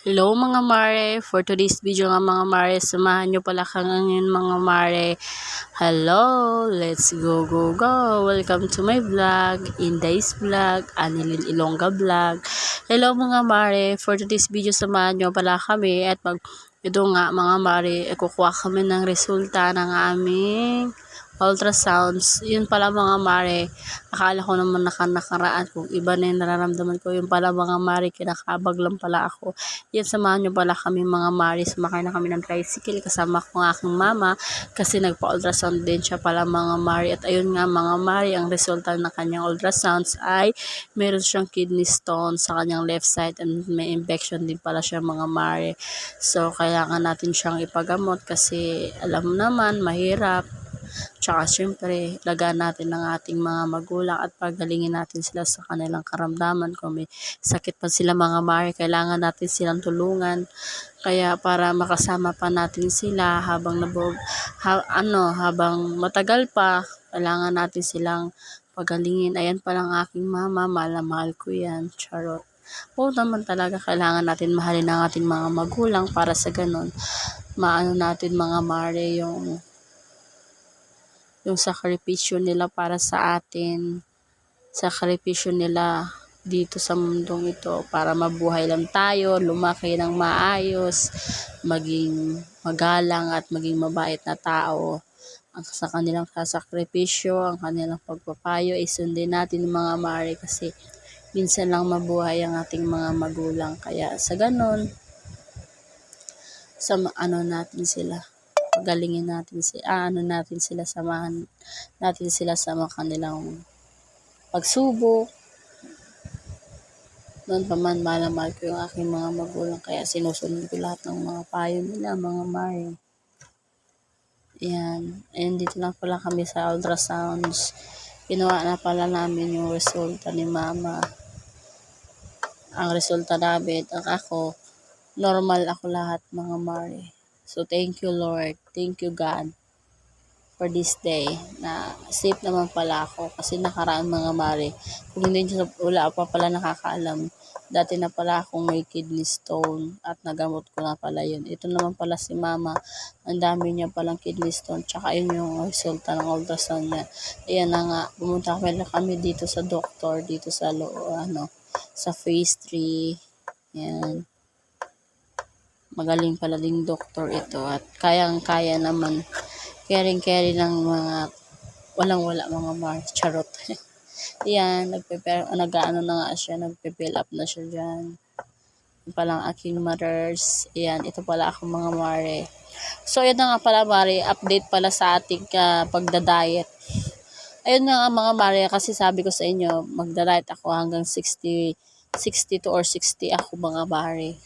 Hello mga mare, for today's video nga mga mare, samahan nyo pala ka ngayon mga mare. Hello, let's go go go. Welcome to my vlog, Inday's vlog, Anilin Ilongga vlog. Hello mga mare, for today's video samahan nyo pala kami at ito nga mga mare, kukuha kami ng resulta ng aming ultrasounds. Yun pala mga mare, akala ko naman nakaraan kung iba na yung nararamdaman ko. Yun pala mga mare, kinakabag lang pala ako. Yan, samahan nyo pala kami mga mare, sumakay na kami ng tricycle kasama ko ng aking mama kasi nagpa-ultrasound din siya pala mga mare. At ayun nga mga mare, ang resulta ng kanyang ultrasounds ay meron siyang kidney stone sa kanyang left side and may infection din pala siya mga mare. So kailangan natin siyang ipagamot kasi alam mo naman mahirap. Tsaka syempre, lagaan natin ng ating mga magulang at pagalingin natin sila sa kanilang karamdaman. Kung may sakit pa sila mga mare, kailangan natin silang tulungan. Kaya para makasama pa natin sila habang habang matagal pa, kailangan natin silang pagalingin. Ayan palang aking mama, mahal na mahal ko yan. Charot. Oo naman talaga, kailangan natin mahalin ang ating mga magulang para sa ganun. Maano natin mga mare yung sakripisyo nila para sa atin, sakripisyo nila dito sa mundong ito para mabuhay lang tayo, lumaki ng maayos, maging magalang at maging mabait na tao. Ang sa kanilang sasakripisyo, ang kanilang pagpapayo ay sundin natin mga mare kasi minsan lang mabuhay ang ating mga magulang. Kaya sa ganon, natin sila, pagalingin natin natin sila, samahan natin sila sa mga kanilang pagsubok. Noon pa man, mahal na mahal ko yung aking mga magulang, kaya sinusunod ko lahat ng mga payo nila mga mare. Ayan, dito lang pala kami sa ultrasounds. Ginawa na pala namin yung resulta ni mama. Ang resulta namin, ako, normal ako lahat mga mare. So thank you Lord, thank you God for this day na safe naman pala ako kasi nakaraan mga mare, kung hindi wala pa pala nakakaalam, dati na pala akong may kidney stone at nagamot ko na pala yun. Ito naman pala si mama, ang dami niya palang kidney stone, tsaka yun yung resulta ng ultrasound niya. Ayan na nga, pumunta kami dito sa doktor, dito sa sa phase 3. Yan, magaling pala ding doktor ito at kayang-kaya naman, caring ng mga walang-wala mga mars, charot. Yan, nag-ano na nga siya, nagpe-fill up na siya dyan. Yung palang aking mothers. Yan, ito pala ako mga mare. So, yan na nga pala mare, update pala sa ating pagda-diet. Ayun na nga mga mare, kasi sabi ko sa inyo, magda-diet ako hanggang 62 or 60 ako mga mare.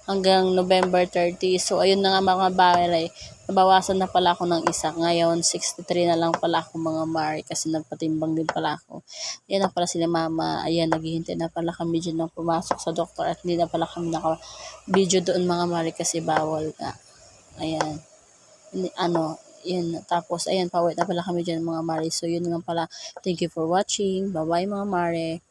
Hanggang November 30. So, ayun na nga mga mare, nabawasan na pala ako ng isa. Ngayon, 63 na lang pala ako mga mare kasi nagpatimbang din pala ako. Ayan na pala sila mama. Ayan, naghihintay na pala kami dyan nang pumasok sa doktor at hindi na pala kami naka-video doon mga mare kasi bawal na. Ayan. Yun. Tapos, ayan, pauwi na pala kami dyan mga mare. So, yun lang pala. Thank you for watching. Bye-bye mga mare.